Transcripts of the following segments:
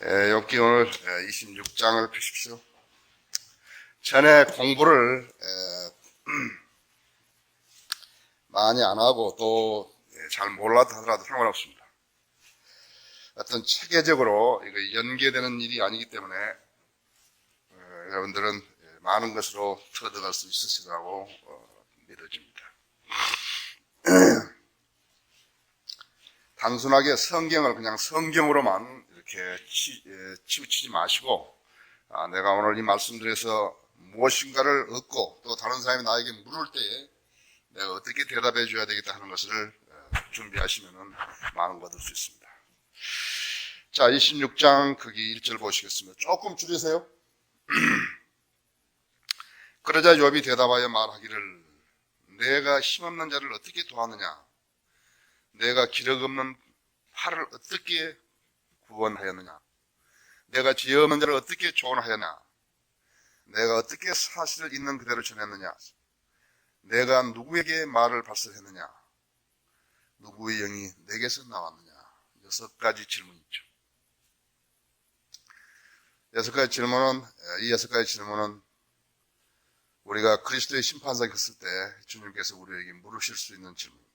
욥기 오늘 26장을 펴십시오. 전에 공부를 많이 안 하고 또 잘 몰랐다 하더라도 상관없습니다. 어떤 체계적으로 이거 연계되는 일이 아니기 때문에 여러분들은 많은 것으로 터득할 수 있으시라고 믿어집니다. 단순하게 성경을 그냥 성경으로만 이렇게 치우치지 마시고, 내가 오늘 이 말씀드려서 무엇인가를 얻고 또 다른 사람이 나에게 물을 때에 내가 어떻게 대답해 줘야 되겠다 하는 것을 준비하시면 많은 거 얻을 수 있습니다. 자, 26장 거기 1절 보시겠습니다. 조금 줄이세요. 그러자 욥이 대답하여 말하기를, 내가 힘없는 자를 어떻게 도왔느냐? 내가 기력 없는 팔을 어떻게 구원하였느냐? 내가 지혜 없는 자를 어떻게 조언하였냐? 내가 어떻게 사실을 있는 그대로 전했느냐? 내가 누구에게 말을 발설했느냐? 누구의 영이 내게서 나왔느냐? 6가지 질문이 있죠. 이 6가지 질문은 우리가 그리스도의 심판상에 섰을 때 주님께서 우리에게 물으실 수 있는 질문입니다.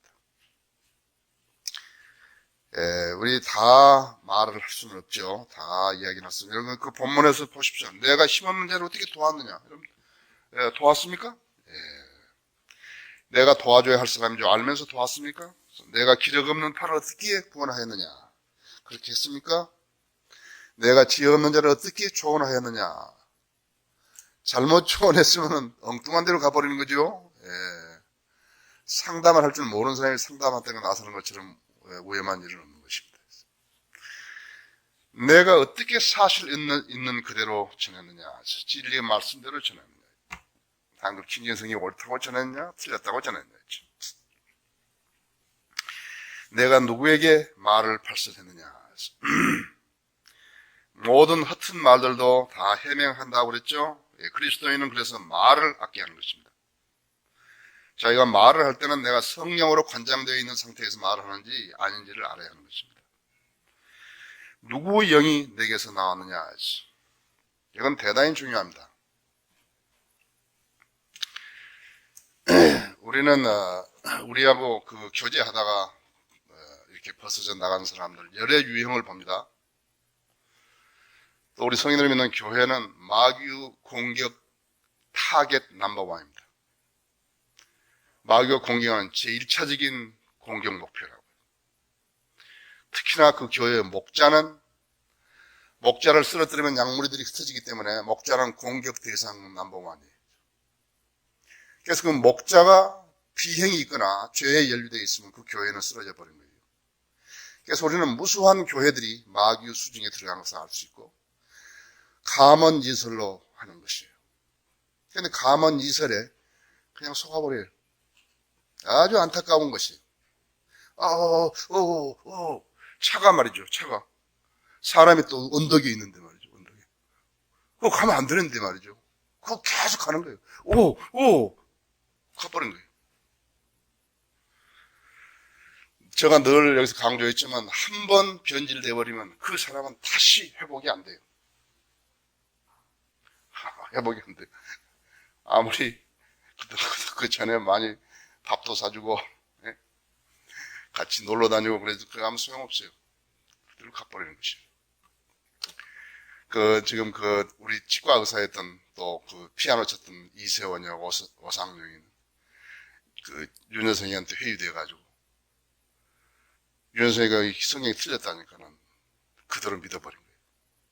우리 다 말을 할 수는 없죠. 다 이야기는 할 수는. 여러분 그 본문에서 보십시오. 내가 힘없는 자를 어떻게 도왔느냐? 여러분 도왔습니까? 내가 도와줘야 할 사람인 줄 알면서 도왔습니까? 내가 기력 없는 팔을 어떻게 구원하였느냐? 그렇게 했습니까? 내가 지혜 없는 자를 어떻게 조언하였느냐? 잘못 조언했으면 엉뚱한 데로 가버리는 거죠. 상담을 할 줄 모르는 사람이 상담한테가 나서는 것처럼 위험한 일은 없는 것입니다. 내가 어떻게 사실 있는 그대로 전했느냐? 진리의 말씀대로 전했느냐? 한글 킹제성이 옳다고 전했냐? 틀렸다고 전했냐? 내가 누구에게 말을 발설했느냐? 모든 허튼 말들도 다 해명한다고 그랬죠? 그리스도인은 그래서 말을 아껴야 하는 것입니다. 자기가 말을 할 때는 내가 성령으로 관장되어 있는 상태에서 말을 하는지 아닌지를 알아야 하는 것입니다. 누구의 영이 내게서 나왔느냐? 이건 대단히 중요합니다. 우리는 우리하고 그 교제하다가 이렇게 벗어져 나가는 사람들 여러 유형을 봅니다. 또 우리 성인들 믿는 교회는 마귀 공격 타겟 넘버원입니다. 마귀가 공격하는 제1차적인 공격 목표라고요. 특히나 그 교회의 목자를 쓰러뜨리면 양무리들이 흩어지기 때문에 목자는 공격 대상 넘버원이에요. 그래서 그 목자가 비행이 있거나 죄에 연루되어 있으면 그 교회는 쓰러져 버린 거예요. 그래서 우리는 무수한 교회들이 마귀 수중에 들어간 것을 알 수 있고 감언이설로 하는 것이에요. 그런데 감언이설에 그냥 속아버려요. 아주 안타까운 것이. 차가 말이죠, 차가. 사람이 또 언덕에 있는데 말이죠, 언덕에. 그거 가면 안 되는데 말이죠. 그거 계속 가는 거예요. 가버린 거예요. 제가 늘 여기서 강조했지만 한 번 변질돼 버리면 그 사람은 다시 회복이 안 돼요. 회복이 안 돼요. 아무리 그 전에 많이 밥도 사주고 같이 놀러 다니고 그래도 그거 아무 소용없어요. 그대로 가버리는 것이에요. 지금 우리 치과 의사였던 또 그 피아노 쳤던 이세원이하고 오상용이는 윤여성이한테 회유돼가지고 윤여성이가 성경이 틀렸다니까는 그대로 믿어버린 거예요.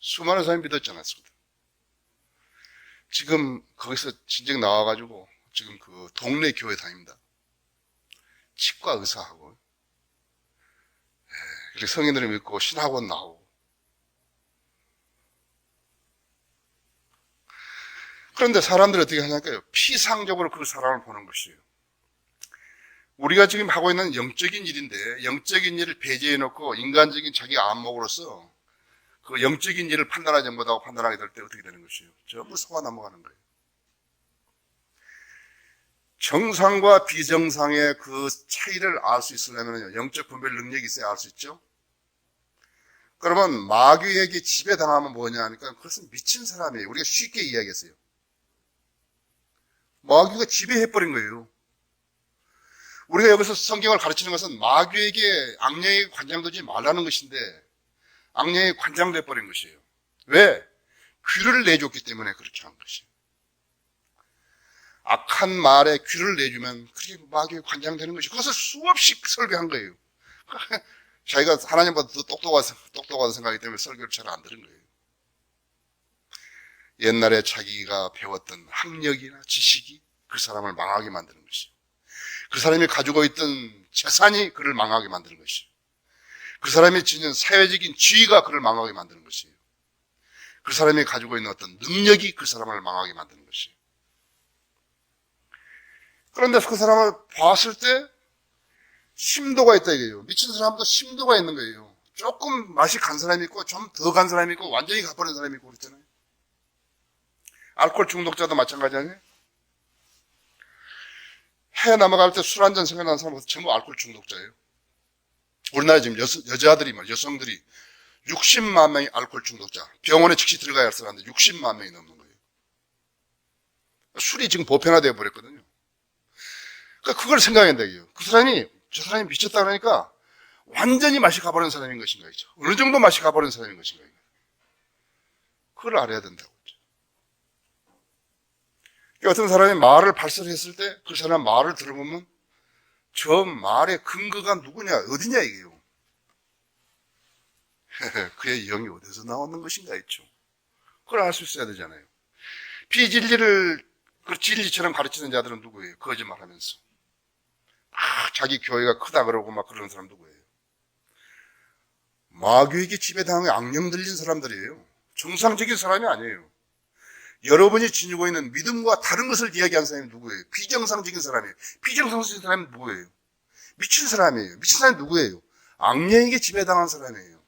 수많은 사람이 믿었잖아요. 지금 거기서 진정 나와가지고 지금 그 동네 교회 다닙니다. 치과 의사하고 그리고 성인들을 믿고 신학원 나오고. 그런데 사람들이 어떻게 하냐니까요. 피상적으로 그 사람을 보는 것이에요. 우리가 지금 하고 있는 영적인 일인데 영적인 일을 배제해놓고 인간적인 자기 안목으로서 그 영적인 일을 판단하지 못하고 판단하게 될 때 어떻게 되는 것이에요. 전부 속아 넘어가는 거예요. 정상과 비정상의 그 차이를 알 수 있으려면 영적 분별 능력이 있어야 알 수 있죠. 그러면 마귀에게 지배당하면 뭐냐 하니까 그것은 미친 사람이에요. 우리가 쉽게 이야기했어요. 마귀가 지배해버린 거예요. 우리가 여기서 성경을 가르치는 것은 마귀에게 악령에게 관장되지 말라는 것인데 악령에 관장돼 버린 것이에요. 왜? 귀를 내줬기 때문에 그렇게 한 것이에요. 악한 말에 귀를 내주면 그게 마귀에 관장되는 것이 그것을 수없이 설교한 거예요. 자기가 하나님보다 더 똑똑하다 생각하기 때문에 설교를 잘 안 들은 거예요. 옛날에 자기가 배웠던 학력이나 지식이 그 사람을 망하게 만드는 것이에요. 그 사람이 가지고 있던 재산이 그를 망하게 만드는 것이에요. 그 사람이 지닌 사회적인 지위가 그를 망하게 만드는 것이에요. 그 사람이 가지고 있는 어떤 능력이 그 사람을 망하게 만드는 것이에요. 그런데 그 사람을 봤을 때 심도가 있다 이거예요. 미친 사람도 심도가 있는 거예요. 조금 맛이 간 사람이 있고 좀 더 간 사람이 있고 완전히 가버린 사람이 있고 그랬잖아요. 알코올 중독자도 마찬가지 아니에요? 해 넘어갈 때 술 한잔 생각나는 사람은 전부 알코올 중독자예요. 우리나라에 지금 여성들이 60만 명이 알코올 중독자. 병원에 즉시 들어가야 할 사람인데 60만 명이 넘는 거예요. 술이 지금 보편화되어 버렸거든요. 그러니까 그걸 생각해야 돼요. 저 사람이 미쳤다 그러니까 완전히 맛이 가버린 사람인 것인가, 이죠. 어느 정도 맛이 가버린 사람인 것인가. 그걸 알아야 된다고. 어떤 사람이 말을 발설했을 때 그 사람 말을 들어보면 저 말의 근거가 누구냐, 어디냐 이게요. 그의 영이 어디서 나오는 것인가 있죠. 그걸 알 수 있어야 되잖아요. 비진리를 그 진리처럼 가르치는 자들은 누구예요? 거짓말하면서. 자기 교회가 크다 그러고 막 그러는 사람 누구예요? 마귀에게 지배당해 악령 들린 사람들이에요. 정상적인 사람이 아니에요. 여러분이 지니고 있는 믿음과 다른 것을 이야기하는 사람이 누구예요? 비정상적인 사람이에요. 비정상적인 사람이 누구예요? 미친 사람이에요. 미친 사람이 누구예요? 악령에게 지배당한 사람이에요.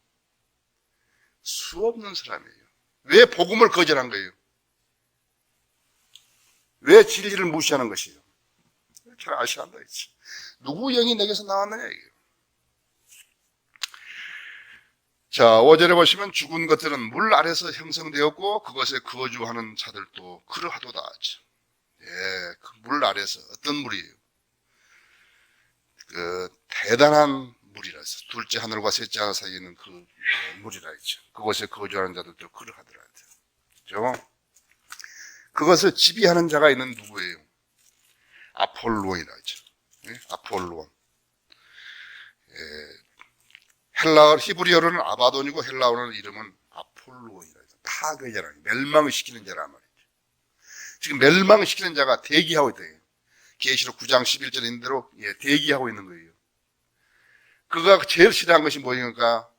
수없는 사람이에요. 왜 복음을 거절한 거예요? 왜 진리를 무시하는 것이에요? 잘 아셔야 한다 했지. 누구 영이 내게서 나왔느냐 이게요. 자, 5절에 보시면 죽은 것들은 물 아래서 형성되었고 그것에 거주하는 자들도 그러하도다 하죠. 예, 그 물 아래서 어떤 물이에요? 그 대단한 물이라 해서 둘째 하늘과 셋째 하늘 사이에 있는 그 물이라 했죠. 그것에 거주하는 자들도 그러하더라 했죠. 그죠? 그것을 지배하는 자가 있는 누구예요? 아폴로이라 했죠. 예? 아폴로온. 예. 히브리어로는 아바돈이고 헬라어로는 이름은 아폴로이라 해서 파괴자라, 멸망을 시키는 자란 말이죠. 지금 멸망을 시키는 자가 대기하고 있다. 계시록 9장 11절에 있는 대로 대기하고 있는 거예요. 그가 제일 싫어하는 것이 뭐니까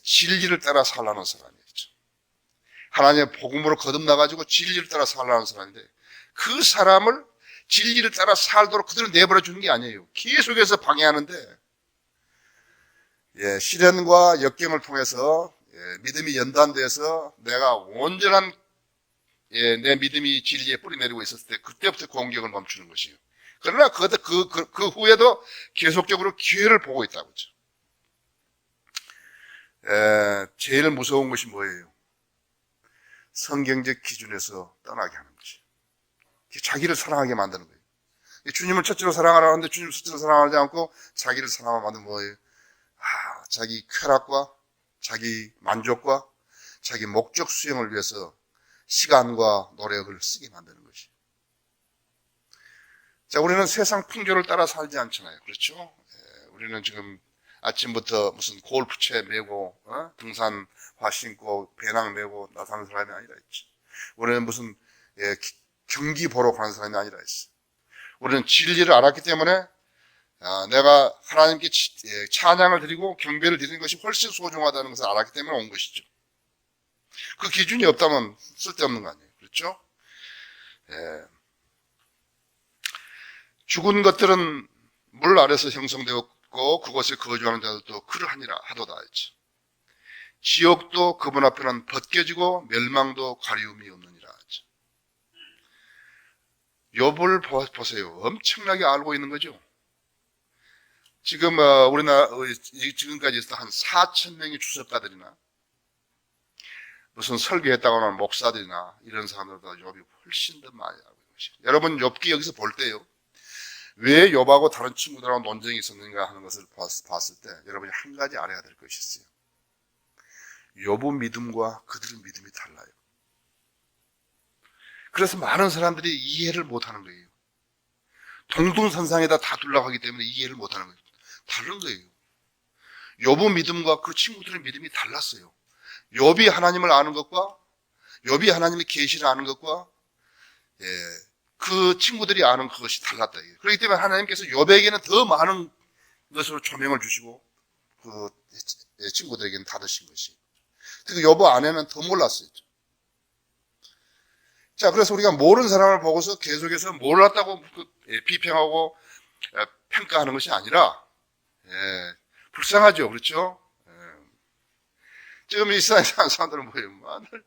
진리를 따라 살라는 사람이었죠. 하나님의 복음으로 거듭나가지고 진리를 따라 살라는 사람인데 그 사람을 진리를 따라 살도록 그대로 내버려 주는 게 아니에요. 계속해서 방해하는데 시련과 역경을 통해서 믿음이 연단돼서 내가 온전한 내 믿음이 진리에 뿌리내리고 있었을 때 그때부터 공격을 멈추는 것이에요. 그러나 그 후에도 계속적으로 기회를 보고 있다고 하죠. 제일 무서운 것이 뭐예요? 성경적 기준에서 떠나게 하는 것이에요. 자기를 사랑하게 만드는 거예요. 주님을 첫째로 사랑하라 하는데 주님을 첫째로 사랑하지 않고 자기를 사랑하면 만드는 뭐예요? 자기 쾌락과 자기 만족과 자기 목적 수행을 위해서 시간과 노력을 쓰게 만드는 것이에요. 자, 우리는 세상 풍조를 따라 살지 않잖아요. 그렇죠? 우리는 지금 아침부터 무슨 골프채 메고 등산화 신고 배낭 메고 나서는 사람이 아니라 했지. 우리는 무슨 경기 보러 가는 사람이 아니라 했어. 우리는 진리를 알았기 때문에 내가 하나님께 찬양을 드리고 경배를 드리는 것이 훨씬 소중하다는 것을 알았기 때문에 온 것이죠. 그 기준이 없다면 쓸데없는 거 아니에요. 그렇죠? 죽은 것들은 물 아래서 형성되었고 그곳에 거주하는 자들도 그러하니라 하도다 했죠. 지옥도 그분 앞에는 벗겨지고 멸망도 가리움이 없느니라 하죠. 욥을 보세요. 엄청나게 알고 있는 거죠. 지금 우리나라 지금까지 있었던 한 4천 명의 주석가들이나 무슨 설교했다고 하는 목사들이나 이런 사람들보다 욥이 훨씬 더 많이 알고 있는 것이에요. 여러분 욥기 여기서 볼 때요, 왜 욥하고 다른 친구들하고 논쟁이 있었는가 하는 것을 봤을 때 여러분이 한 가지 알아야 될 것이 있어요. 욥의 믿음과 그들의 믿음이 달라요. 그래서 많은 사람들이 이해를 못하는 거예요. 동등선상에다 다 둘러가기 때문에 이해를 못하는 거예요. 다른 거예요. 욥의 믿음과 그 친구들의 믿음이 달랐어요. 욥이 하나님을 아는 것과 욥이 하나님의 계시를 아는 것과 그 친구들이 아는 그것이 달랐다. 그렇기 때문에 하나님께서 욥에게는 더 많은 것으로 조명을 주시고 그 친구들에게는 닫으신 것이. 그리고 욥의 아내는 더 몰랐어요. 자, 그래서 우리가 모르는 사람을 보고서 계속해서 몰랐다고 비평하고 평가하는 것이 아니라, 불쌍하죠. 그렇죠? 지금 이 세상에 사는 사람들은 뭐예요? 맨날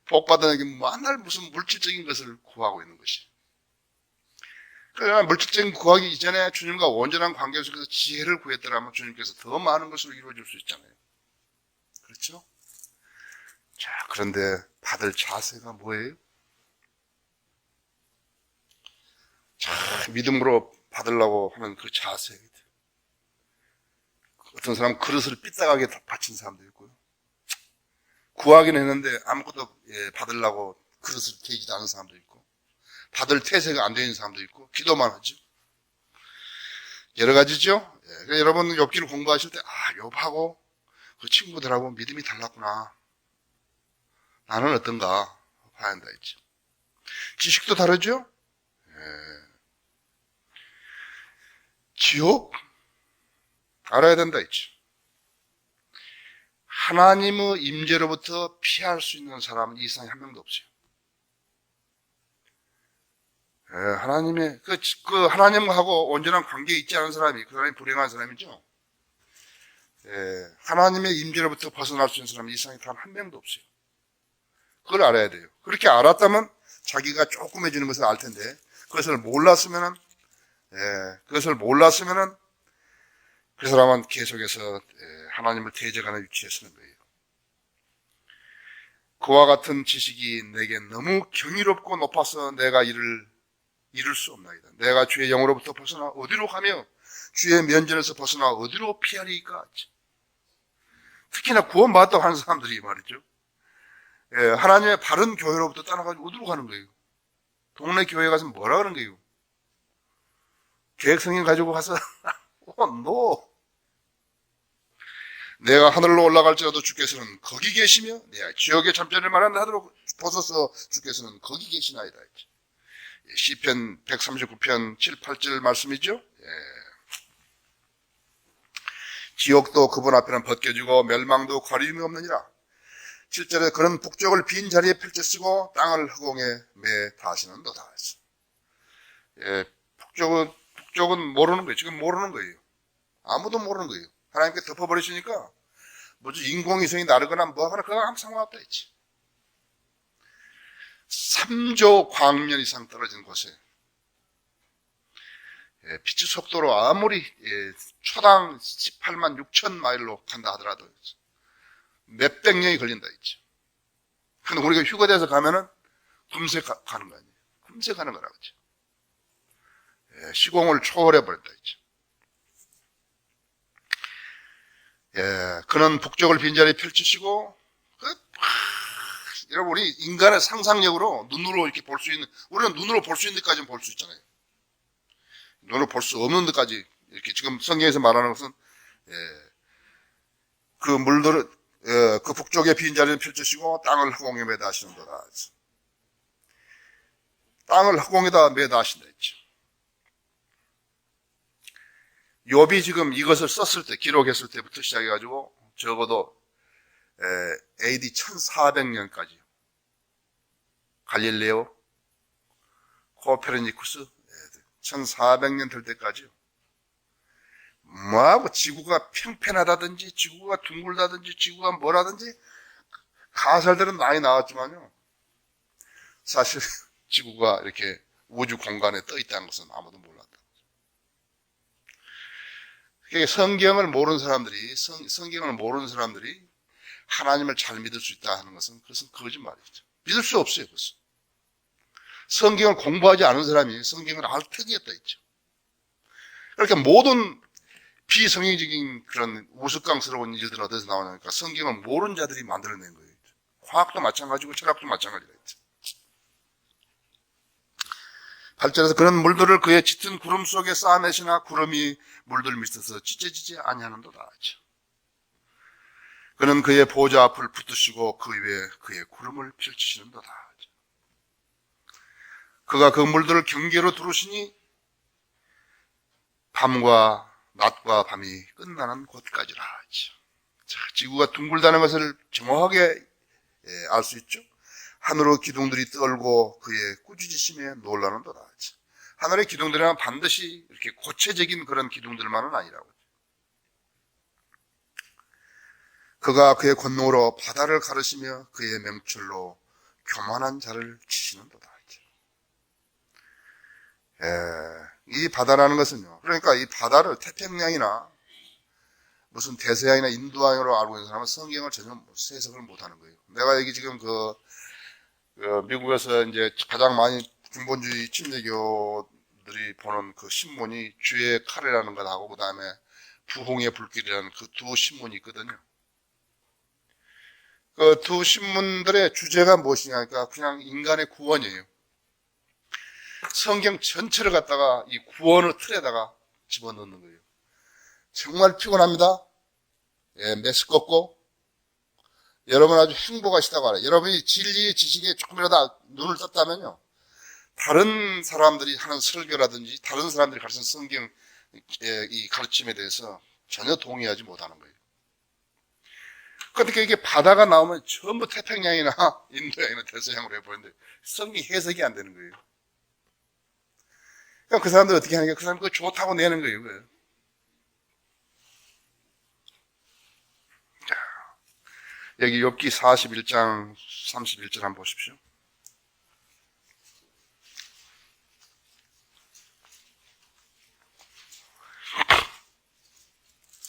복받아내기, 맨날 무슨 물질적인 것을 구하고 있는 것이. 그러나 물질적인 구하기 이전에 주님과 온전한 관계 속에서 지혜를 구했더라면 주님께서 더 많은 것으로 이루어질 수 있잖아요. 그렇죠? 자, 그런데 받을 자세가 뭐예요? 자, 믿음으로 받으려고 하는 그 자세. 어떤 사람은 그릇을 삐딱하게 바친 사람도 있고요. 구하기는 했는데 아무것도 받으려고 그릇을 대지도 않은 사람도 있고, 받을 태세가 안 되는 사람도 있고, 기도만 하죠. 여러 가지죠. 그러니까 여러분 욥기를 공부하실 때 욥하고 그 친구들하고 믿음이 달랐구나. 나는 어떤가 봐야 한다 했죠. 지식도 다르죠. 지옥 알아야 된다 했죠. 하나님의 임재로부터 피할 수 있는 사람은 이 세상에 한 명도 없어요. 하나님의 그 하나님하고 온전한 관계에 있지 않은 사람이 그 사람이 불행한 사람이죠. 하나님의 임재로부터 벗어날 수 있는 사람이 이 세상에 단 한 명도 없어요. 그걸 알아야 돼요. 그렇게 알았다면 자기가 조금해지는 것을 알 텐데 그것을 몰랐으면은 그 사람은 계속해서 하나님을 대적하는 위치에 서는 거예요. 그와 같은 지식이 내게 너무 경이롭고 높아서 내가 이를 이룰 수 없나이다. 내가 주의 영으로부터 벗어나 어디로 가며 주의 면전에서 벗어나 어디로 피하리까? 특히나 구원받았다고 하는 사람들이 말이죠. 하나님의 바른 교회로부터 떠나가지고 어디로 가는 거예요? 동네 교회 가서 뭐라 그러는 거예요? 계획성인 가지고 가서 no. 내가 하늘로 올라갈지라도 주께서는 거기 계시며 내가 지옥의 잠자리를 말한다 하도록 보소서 주께서는 거기 계시나이다. 시편 139편 7, 8절 말씀이죠. 지옥도 그분 앞에는 벗겨지고 멸망도 가림이 없느니라. 7절에 그는 북쪽을 빈 자리에 펼쳐쓰고 땅을 허공에 매 다시는도다. 북쪽은 모르는 거예요. 지금 모르는 거예요. 아무도 모르는 거예요. 하나님께 덮어버리시니까 뭐지 인공위성이 나르거나 뭐 하거나 그거 아무 상관없다 했지. 3조 광년 이상 떨어진 곳에 빛의 속도로 아무리 초당 18만 6천 마일로 간다 하더라도 몇백 년이 걸린다 했지. 근데 우리가 휴가돼서 가면은 금세 가는 거 아니에요. 금세 가는 거라 그랬지. 시공을 초월해 버렸다 했지. 그는 북쪽을 빈자리에 펼치시고, 여러분, 우리 인간의 상상력으로 눈으로 이렇게 볼 수 있는, 우리는 눈으로 볼 수 있는 데까지는 볼 수 있잖아요. 눈으로 볼 수 없는 데까지, 이렇게 지금 성경에서 말하는 것은, 그 물들을, 그 북쪽의 빈자리를 펼치시고, 땅을 허공에 매다 하시는도다. 땅을 허공에다 매다 하신다 했죠. 욥이 지금 이것을 썼을 때, 기록했을 때부터 시작해가지고 적어도 AD 1400년까지 갈릴레오, 코페르니쿠스 1400년 될 때까지요. 뭐하고 지구가 평평하다든지 지구가 둥글다든지 지구가 뭐라든지 가설들은 많이 나왔지만요. 사실 지구가 이렇게 우주 공간에 떠 있다는 것은 아무도 몰랐다. 그러니까 성경을 모르는 사람들이 성경을 모르는 사람들이 하나님을 잘 믿을 수 있다 하는 것은 그것은 거짓말이죠. 믿을 수 없어요. 그것은. 성경을 공부하지 않은 사람이 성경을 알 턱이 없다 했죠. 그러니까 모든 비성경적인 그런 우스꽝스러운 일들은 어디서 나오냐니까 성경을 모르는 자들이 만들어낸 거예요. 과학도 마찬가지고 철학도 마찬가지라 했죠. 8절에서 그런 물들을 그의 짙은 구름 속에 쌓아내시나 구름이 물들 밑에서 찢어지지 아니하는도다 하죠. 그는 그의 보좌 앞을 붙드시고 그 위에 그의 구름을 펼치시는도다 하죠. 그가 그 물들을 경계로 두르시니 밤과 낮과 밤이 끝나는 곳까지라 하죠. 자, 지구가 둥글다는 것을 정확하게 알 수 있죠. 하늘의 기둥들이 떨고 그의 꾸짖으심에 놀라는도다 하죠. 하늘의 기둥들은 반드시 이렇게 고체적인 그런 기둥들만은 아니라고. 그가 그의 권능으로 바다를 가르시며 그의 명철로 교만한 자를 치시는도다 하죠. 이 바다라는 것은요. 그러니까 이 바다를 태평양이나 무슨 대서양이나 인도양으로 알고 있는 사람은 성경을 전혀 해석을 못하는 거예요. 내가 여기 지금 미국에서 이제 가장 많이 군본주의 침례교들이 보는 그 신문이 주의 칼이라는 것하고 그 다음에 부흥의 불길이라는 그 두 신문이 있거든요. 그 두 신문들의 주제가 무엇이냐니까 그냥 인간의 구원이에요. 성경 전체를 갖다가 이 구원의 틀에다가 집어넣는 거예요. 정말 피곤합니다. 메스껍고 여러분 아주 행복하시다고 알아요. 여러분이 진리의 지식에 조금이라도 눈을 떴다면요. 다른 사람들이 하는 설교라든지 다른 사람들이 가르치는 성경 이 가르침에 대해서 전혀 동의하지 못하는 거예요. 그러니까 이게 바다가 나오면 전부 태평양이나 인도양이나 대서양으로 해보는데 성경 해석이 안 되는 거예요. 그럼 그 사람들 어떻게 하는 게 그 사람 그거 좋다고 내는 거예요. 그거. 여기 욥기 41장 31절 한번 보십시오.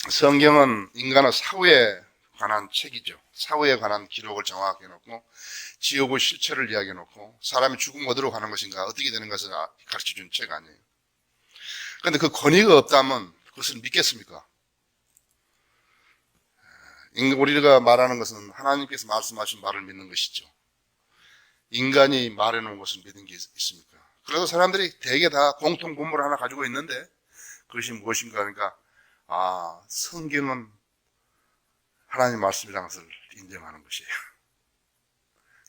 성경은 인간의 사후에 관한 책이죠. 사후에 관한 기록을 정확하게 해놓고 지옥의 실체를 이야기해놓고 사람이 죽으면 어디로 가는 것인가 어떻게 되는 것을 가르쳐준 책 아니에요. 그런데 그 권위가 없다면 그것을 믿겠습니까? 우리가 말하는 것은 하나님께서 말씀하신 말을 믿는 것이죠. 인간이 말해놓은 것을 믿는 게 있습니까? 그래서 사람들이 대개 다 공통 분모를 하나 가지고 있는데 그것이 무엇인가 하니까 성경은 하나님 말씀이라는 것을 인정하는 것이에요.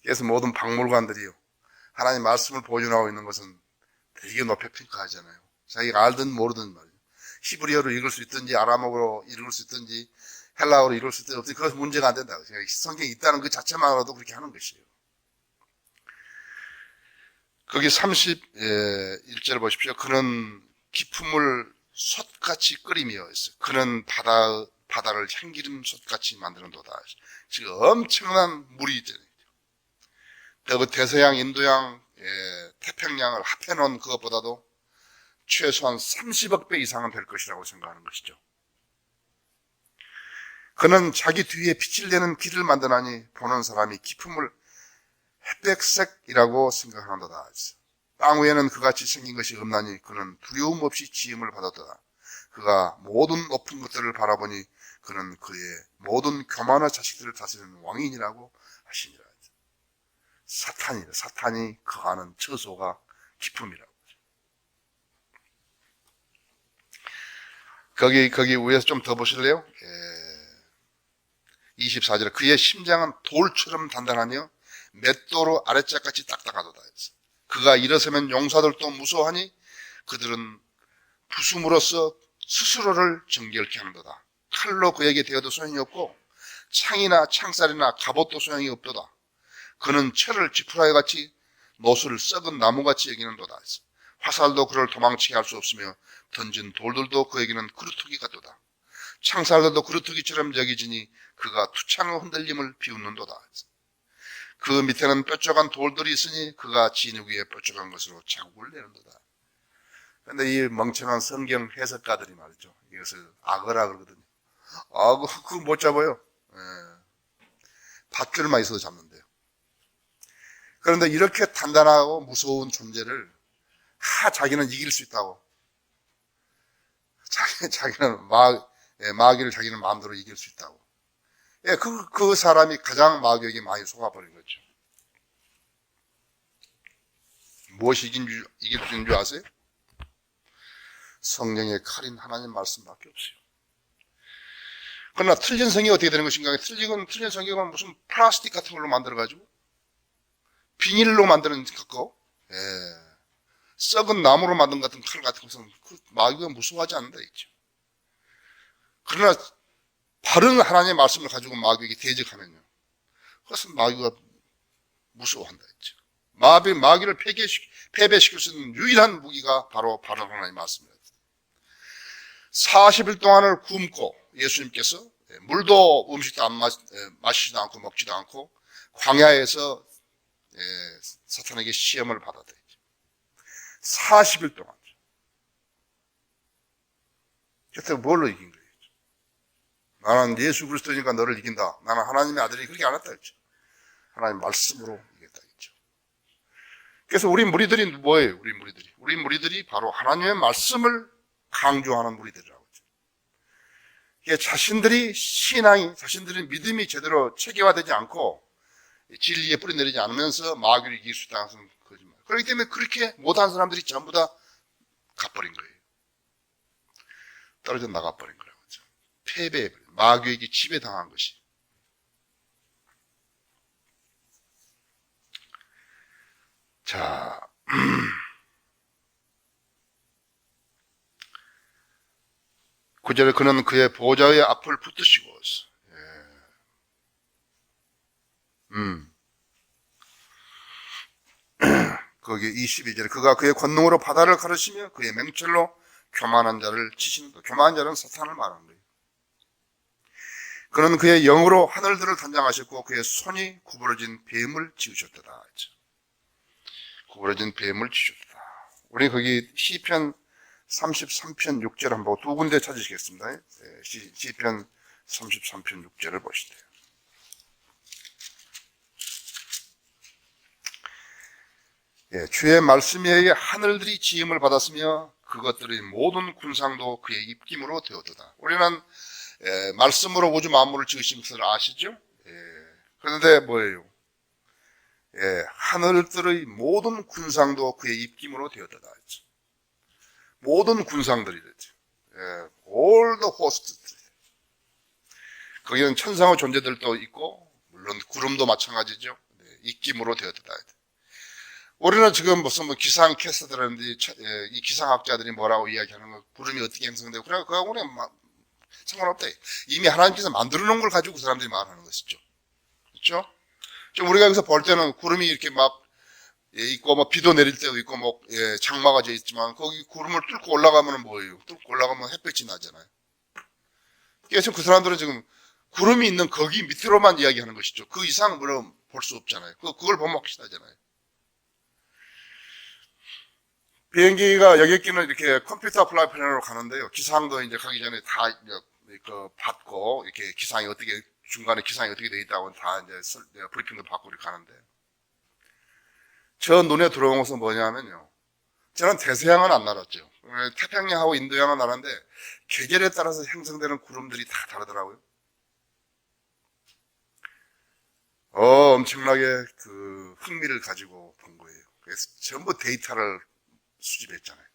그래서 모든 박물관들이요 하나님 말씀을 보존하고 있는 것은 되게 높이 평가하잖아요. 자기가 알든 모르든 말이에요. 히브리어로 읽을 수 있든지 아람어로 읽을 수 있든지 헬라어로 읽을 수 있든지 그것은 문제가 안 된다고. 성경이 있다는 그 자체만으로도 그렇게 하는 것이에요. 거기 31절 보십시오. 그는 기품을 솥같이 끓이며 있어요. 그는 바다를 향기름 솥같이 만드는도다. 지금 엄청난 물이 있잖아요. 그 대서양, 인도양, 태평양을 합해놓은 그것보다도 최소한 30억 배 이상은 될 것이라고 생각하는 것이죠. 그는 자기 뒤에 빛을 내는 길을 만드나니 보는 사람이 기품을 햇백색이라고 생각하는도다. 땅 위에는 그같이 생긴 것이 없나니 그는 두려움 없이 지음을 받았도다. 그가 모든 높은 것들을 바라보니 그는 그의 모든 교만한 자식들을 다스리는 왕인이라고 하시니라. 사탄이 거하는 처소가 기품이라고. 거기 위에서 좀 더 보실래요? 24절 그의 심장은 돌처럼 단단하며 맷도로 아랫짝같이 딱딱하도다. 그가 일어서면 용사들도 무서워하니 그들은 부숨으로써 스스로를 정결케 하는도다. 칼로 그에게 대어도 소용이 없고 창이나 창살이나 갑옷도 소용이 없도다. 그는 철을 지푸라기 같이 노수를 썩은 나무같이 여기는도다. 화살도 그를 도망치게 할 수 없으며 던진 돌들도 그에게는 그루터기 같도다. 창살들도 그루터기처럼 여기지니 그가 투창의 흔들림을 비웃는도다. 그 밑에는 뾰족한 돌들이 있으니 그가 진흙 위에 뾰족한 것으로 자국을 내는도다. 근데 이 멍청한 성경 해석가들이 말이죠. 이것을 악어라 그러거든요. 악어, 그거 못 잡아요. 예. 밧줄만 있어도 잡는데요. 그런데 이렇게 단단하고 무서운 존재를, 자기는 이길 수 있다고. 자기는 마귀를 자기는 마음대로 이길 수 있다고. 예, 그 사람이 가장 마귀에게 많이 속아버린 거죠. 무엇이 이길 수 있는 줄 아세요? 성령의 칼인 하나님 말씀밖에 없어요. 그러나 틀린 성경이 어떻게 되는 것인가? 틀린 성경은 무슨 플라스틱 같은 걸로 만들어가지고, 비닐로 만드는 거, 예. 썩은 나무로 만든 같은 칼 같은 것은 마귀가 무서워하지 않는다 했죠. 그러나 바른 하나님의 말씀을 가지고 마귀에게 대적하면요, 그것은 마귀가 무서워한다 했죠. 마귀를 패배시킬 수 있는 유일한 무기가 바로 바른 하나님의 말씀입니다. 40일 동안을 굶고 예수님께서 물도 음식도 마시지도 않고 먹지도 않고 광야에서 사탄에게 시험을 받았다 했죠. 40일 동안. 그때 뭘로 이긴 거예요? 나는 예수 그리스도니까 너를 이긴다. 나는 하나님의 아들이 그렇게 안 했다 했죠. 하나님 말씀으로 이겼다 했죠. 그래서 우리 무리들이 뭐예요? 우리 무리들이 바로 하나님의 말씀을 강조하는 무리들이라고 했죠. 이게 자신들의 믿음이 제대로 체계화되지 않고 진리에 뿌리내리지 않으면서 마귀를 이길 수 있다는 것은 거짓말. 그렇기 때문에 그렇게 못한 사람들이 전부 다 가버린 거예요. 떨어져 나가버린 거라고 하죠. 패배해버린, 마귀에게 지배당한 것이. 자, 9절에 그는 그의 보좌의 앞을 붙드시고, 거기 22절에 그가 그의 권능으로 바다를 가르치며 그의 맹철로 교만한 자를 치시는 것. 교만한 자는 사탄을 말하는 거예요. 그는 그의 영으로 하늘들을 단장하셨고 그의 손이 구부러진 뱀을 지으셨다. 구부러진 뱀을 지으셨다. 우리 거기 시편 33편 6절 한번 두 군데 찾으시겠습니다. 시편 33편 6절을 보시대요. 주의 말씀에 의해 하늘들이 지음을 받았으며 그것들의 모든 군상도 그의 입김으로 되었도다. 우리는 말씀으로 우주 만물을 지으신 것을 아시죠? 그런데 뭐예요? 하늘들의 모든 군상도 그의 입김으로 되었도다. 모든 군상들이 됐죠. all the hosts. 거기는 천상의 존재들도 있고 물론 구름도 마찬가지죠. 입김으로 되었다. 우리는 지금 무슨 기상 캐스터들인데 이 기상학자들이 뭐라고 이야기하는 거, 구름이 어떻게 형성되고 그래 그거하고는 상관없다. 이미 하나님께서 만들어 놓은 걸 가지고 그 사람들이 말하는 것이죠. 그렇죠? 좀 우리가 여기서 볼 때는 구름이 이렇게 막 있고 뭐 비도 내릴 때도 있고 뭐 장마가 져 있지만 거기 구름을 뚫고 올라가면 뭐예요? 뚫고 올라가면 햇볕이 나잖아요. 그래서 그 사람들은 지금 구름이 있는 거기 밑으로만 이야기하는 것이죠. 그 이상 물론 볼 수 없잖아요. 그걸 보면 확실하잖아요. 비행기가 여객기는 이렇게 컴퓨터 플라이 플랜으로 가는데요. 기상도 이제 가기 전에 다 받고 이렇게 기상이 어떻게 중간에 기상이 어떻게 돼 있다고 다 이제 브리핑도 받고 이렇게 가는데 저 눈에 들어온 것은 뭐냐면요. 저는 대서양은 안 날았죠. 태평양하고 인도양은 날았는데 계절에 따라서 형성되는 구름들이 다 다르더라고요. 엄청나게 그 흥미를 가지고 본 거예요. 그래서 전부 데이터를 수집했잖아요.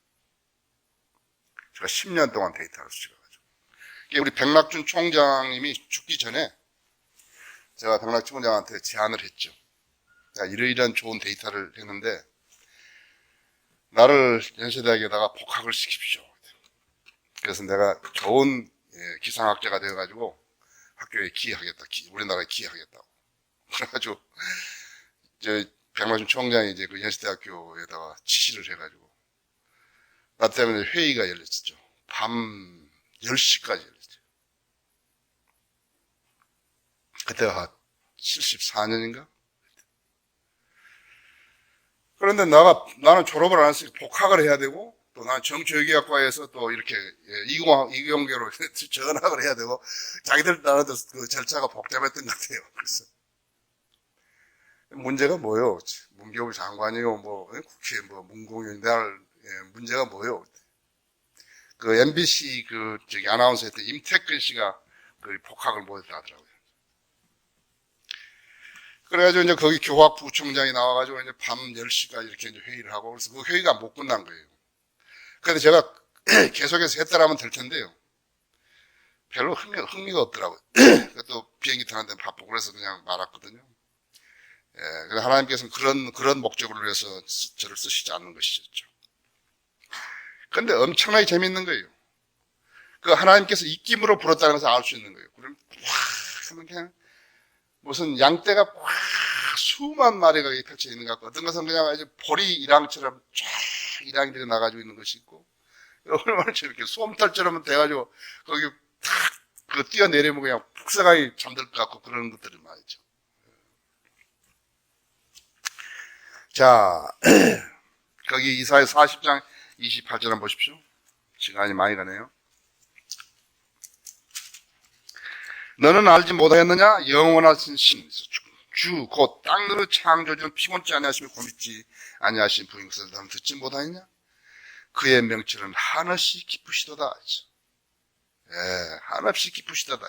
제가 10년 동안 데이터를 수집해가지고. 우리 백낙준 총장님이 죽기 전에 제가 백낙준 총장한테 제안을 했죠. 내가 이러이러한 좋은 데이터를 했는데 나를 연세대학에다가 복학을 시키십시오. 그래서 내가 좋은 기상학자가 되어가지고 학교에 기여하겠다. 우리나라에 기여하겠다고. 그래가지고 백낙준 총장이 이제 그 연세대학교에다가 지시를 해가지고 나 때문에 회의가 열렸었죠. 밤 10시까지 열렸죠. 그때가 74년인가? 그런데 나는 졸업을 안 했으니까 복학을 해야 되고 또 난 정치외교학과에서 또 이렇게 이공계로 전학을 해야 되고 자기들 나라도 그 절차가 복잡했던 것 같아요. 그래서 문제가 뭐요? 문교부 장관이요, 뭐 국회 뭐 문공위원들 문제가 뭐요? 그 MBC 그 저기 아나운서 했던 임태근 씨가 그 폭학을 못했다 하더라고요. 그래가지고 이제 거기 교학부총장이 나와가지고 이제 밤 10시까지 이렇게 이제 회의를 하고 그래서 그 회의가 못 끝난 거예요. 그런데 제가 계속해서 했더라면 될 텐데요. 별로 흥미가 없더라고요. 또 비행기 타는데 바쁘고 그래서 그냥 말았거든요. 예, 그래서 하나님께서는 그런 목적을 위해서 저를 쓰시지 않는 것이었죠. 그런데 엄청나게 재밌는 거예요. 그 하나님께서 입김으로 불었다는 것을 알 수 있는 거예요. 그럼 와, 그냥 무슨 양떼가 와, 수만 마리가 펼쳐 있는 것 같고 어떤 것은 그냥 아주 보리 이랑처럼 쫙 이랑들이 나가지고 있는 것이 있고 얼마나 저렇게 솜털처럼 돼가지고 거기 탁 그 뛰어내리면 그냥 푹사가이 잠들 것 같고 그런 것들이 말이죠. 자, 거기 이사야 40장 28절 한번 보십시오. 시간이 많이 가네요. 너는 알지 못하였느냐? 영원하신 신, 주, 곧 땅으로 창조주는 피곤치 아니하시며 고밌지 아니하신 부인 것을 너는 듣지 못하였냐? 그의 명철은 한없이 기쁘시도다. 예, 한없이 기쁘시도다.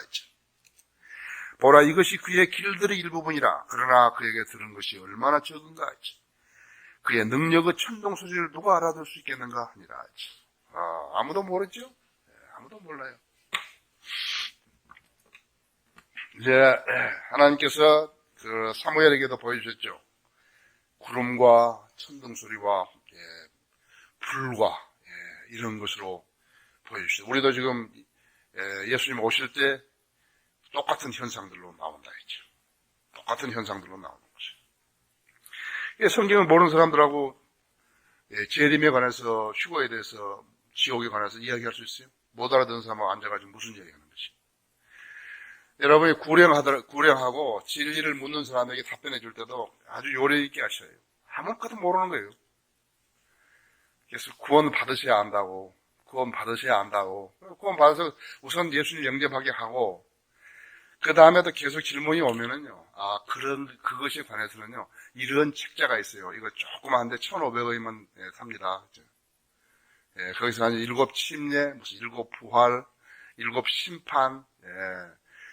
보라, 이것이 그의 길들의 일부분이라. 그러나 그에게 들은 것이 얼마나 적은가. 그의 능력의 천둥 소리를 누가 알아들 수 있겠는가 하니라. 아무도 모르죠? 예, 아무도 몰라요. 이제 하나님께서 그 사무엘에게도 보여주셨죠. 구름과 천둥 소리와 불과 이런 것으로 보여주셨죠. 우리도 지금 예수님 오실 때 똑같은 현상들로 나온다 했죠. 똑같은 현상들로 나오는 것이에요. 성경을 모르는 사람들하고 재림에 관해서 휴거에 대해서 지옥에 관해서 이야기할 수 있어요? 못 알아듣는 사람하고 앉아가지고 무슨 이야기하는 것이? 여러분이 구령하고 진리를 묻는 사람에게 답변해 줄 때도 아주 요령 있게 하셔요. 아무것도 모르는 거예요. 그래서 구원 받으셔야 안다고. 구원 받아서 우선 예수님 영접하게 하고, 그 다음에도 계속 질문이 오면은요, 그것에 관해서는요, 이런 책자가 있어요. 이거 조그만한데 1,500원이면 삽니다. 거기서 한 7 침례, 무슨 7 부활, 7 심판,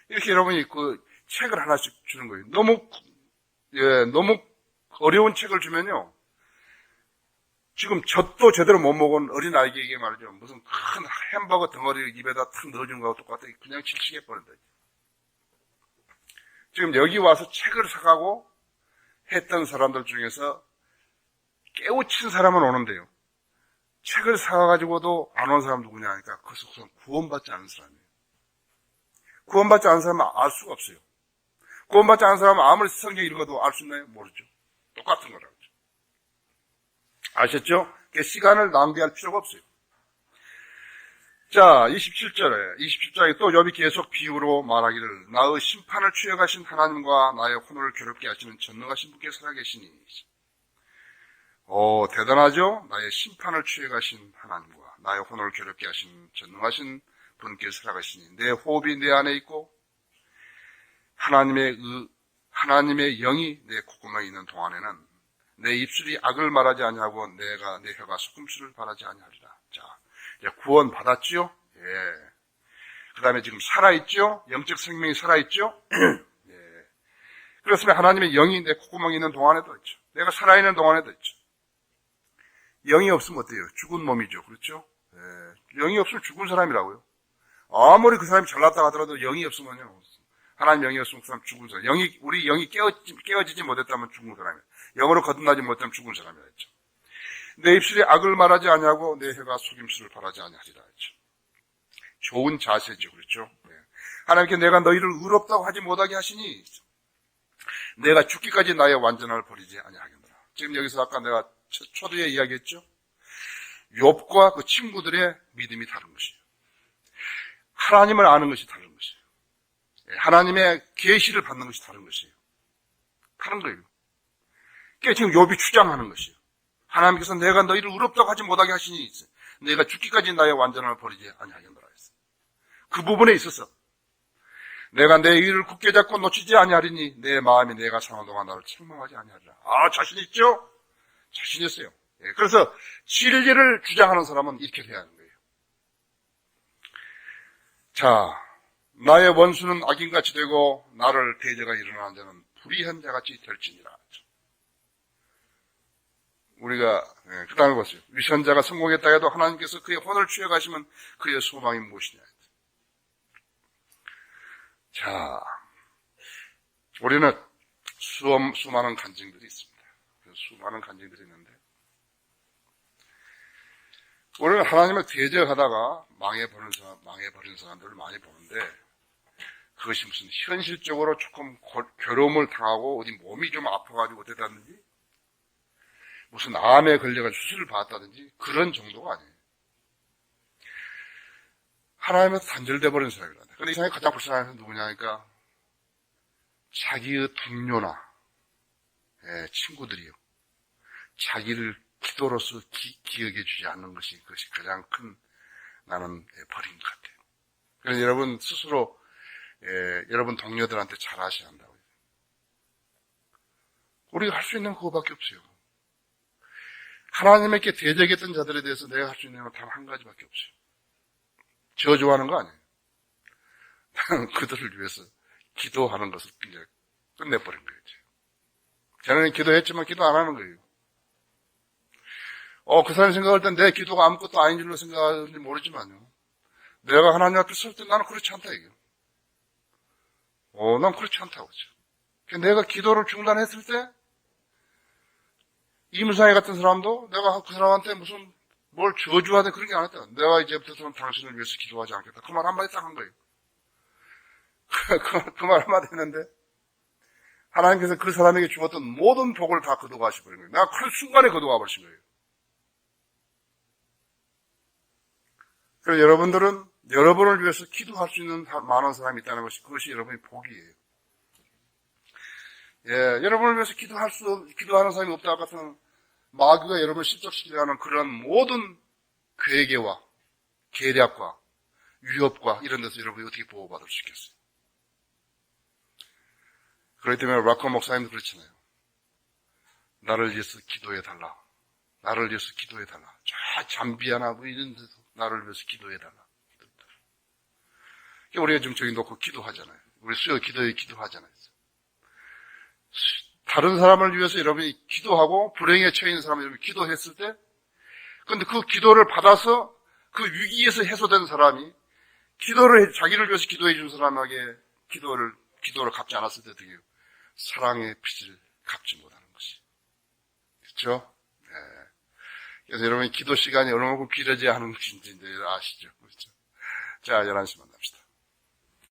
이렇게 여러분이 그 책을 하나씩 주는 거예요. 너무 어려운 책을 주면요, 지금 젖도 제대로 못 먹은 어린아이에게 말이죠. 무슨 큰 햄버거 덩어리를 입에다 탁 넣어주는 거하고 똑같아. 그냥 질식해 버린다. 지금 여기 와서 책을 사가고 했던 사람들 중에서 깨우친 사람은 오는데요. 책을 사가지고도 안 온 사람 누구냐 하니까 그것은 우선 구원받지 않은 사람이에요. 구원받지 않은 사람은 알 수가 없어요. 구원받지 않은 사람은 아무리 성경 읽어도 알 수 있나요? 모르죠. 똑같은 거라고. 아셨죠? 시간을 낭비할 필요가 없어요. 자, 27절에 또 욥이 계속 비유로 말하기를 나의 심판을 취해가신 하나님과 나의 혼을 괴롭게 하시는 전능하신 분께 살아계시니. 대단하죠? 나의 심판을 취해가신 하나님과 나의 혼을 괴롭게 하시는 전능하신 분께 살아가시니 내 호흡이 내 안에 있고 하나님의 영이 내 콧구멍에 있는 동안에는 내 입술이 악을 말하지 아니하고 내 혀가 속임수를 바라지 아니하리라. 자, 이제 구원 받았지요? 예. 그 다음에 지금 살아있죠? 영적 생명이 살아있죠? 예. 그렇습니다. 하나님의 영이 내 콧구멍에 있는 동안에도 있죠. 내가 살아있는 동안에도 있죠. 영이 없으면 어때요? 죽은 몸이죠. 그렇죠? 예. 영이 없으면 죽은 사람이라고요. 아무리 그 사람이 잘났다 하더라도 영이 없으면요. 하나님 영이 없으면 그 사람 죽은 사람. 우리 영이 깨어지지 못했다면 죽은 사람이에요. 영으로 거듭나지 못하면 죽은 사람이라 했죠. 내 입술이 악을 말하지 아니하고 내 혀가 속임수를 바라지 아니하리라 했죠. 좋은 자세죠. 그렇죠? 네. 하나님께 내가 너희를 의롭다고 하지 못하게 하시니 내가 죽기까지 나의 완전함을 버리지 아니하겠노라. 지금 여기서 아까 내가 초두에 이야기했죠. 욥과 그 친구들의 믿음이 다른 것이에요. 하나님을 아는 것이 다른 것이에요. 하나님의 계시를 받는 것이 다른 것이에요. 다른 거예요. 그게 지금 욥이 주장하는 것이에요. 하나님께서 내가 너희를 의롭다고 하지 못하게 하시니 내가 죽기까지 나의 완전함을 버리지 아니하겠노라 했어. 그 부분에 있어서 내가 내 의를 굳게 잡고 놓치지 아니하리니 내 마음이 내가 사는 동안 나를 책망하지 아니하리라. 자신 있죠? 자신 있어요. 그래서 진리를 주장하는 사람은 이렇게 해야 하는 거예요. 자, 나의 원수는 악인같이 되고 나를 대적하여 일어나는 자는 불의한 자같이 될지니라. 우리가 그 다음에 보세요. 위선자가 성공했다 해도 하나님께서 그의 혼을 취해가시면 그의 소망이 무엇이냐. 자, 우리는 수많은 간증들이 있습니다. 수많은 간증들이 있는데 우리는 하나님을 대적하다가 망해버린 사람들을 많이 보는데 그것이 무슨 현실적으로 조금 괴로움을 당하고 어디 몸이 좀 아파가지고 어땠다든지 무슨 암에 걸려가 수술을 받았다든지 그런 정도가 아니에요. 하나님에서 단절돼 버린 사람이라. 근데 이 사람이 가장 불쌍한 사람은 누구냐니까 자기의 동료나 친구들이요. 자기를 기도로서 기억해 주지 않는 것이 가장 큰 나는 벌인 것 같아요. 그래서 여러분 스스로 여러분 동료들한테 잘하셔야 한다고요. 우리가 할 수 있는 그거밖에 없어요. 하나님께 대적했던 자들에 대해서 내가 할 수 있는 건 단 한 가지밖에 없어요. 저주하는 거 아니에요. 그들을 위해서 기도하는 것을 이제 끝내버린 거예요. 저는 기도했지만 기도 안 하는 거예요. 그 사람이 생각할 땐 내 기도가 아무것도 아닌 줄로 생각하는지 모르지만요. 내가 하나님 앞에 설 때 나는 그렇지 않다, 이게. 난 그렇지 않다고 하죠. 내가 기도를 중단했을 때, 이문상이 같은 사람도 내가 그 사람한테 무슨 뭘 저주하든 그런 게 안 했다. 내가 이제부터는 당신을 위해서 기도하지 않겠다. 그 말 한마디 딱 한 거예요. 그 말 한마디 했는데, 하나님께서 그 사람에게 주었던 모든 복을 다 거둬가시버린 거예요. 내가 그 순간에 거둬가 버리신 거예요. 그래서 여러분들은 여러분을 위해서 기도할 수 있는 많은 사람이 있다는 것이 그것이 여러분의 복이에요. 여러분을 위해서 기도하는 사람이 없다 같은 마귀가 여러분을 실족시키려 하는 그런 모든 괴계와 계략과 위협과 이런 데서 여러분이 어떻게 보호받을 수 있겠어요? 그렇기 때문에 락커 목사님도 그렇잖아요. 나를 위해서 기도해달라. 나를 위해서 기도해달라. 저 잠비아나 뭐 이런 데서 나를 위해서 기도해달라. 우리가 좀 저기 놓고 기도하잖아요. 우리 수요 기도에 기도하잖아요. 다른 사람을 위해서 여러분이 기도하고 불행에 처해 있는 사람을 여러분이 기도했을 때 근데 그 기도를 받아서 그 위기에서 해소된 사람이 자기를 위해서 기도해 준 사람에게 기도를 갚지 않았을 때 어떻게 해요? 사랑의 빚을 갚지 못하는 것이. 그렇죠? 네. 그래서 여러분이 기도 시간이 얼마만큼 길어져야 하는 것인지 이제 아시죠? 그렇죠? 자, 11시 만납시다.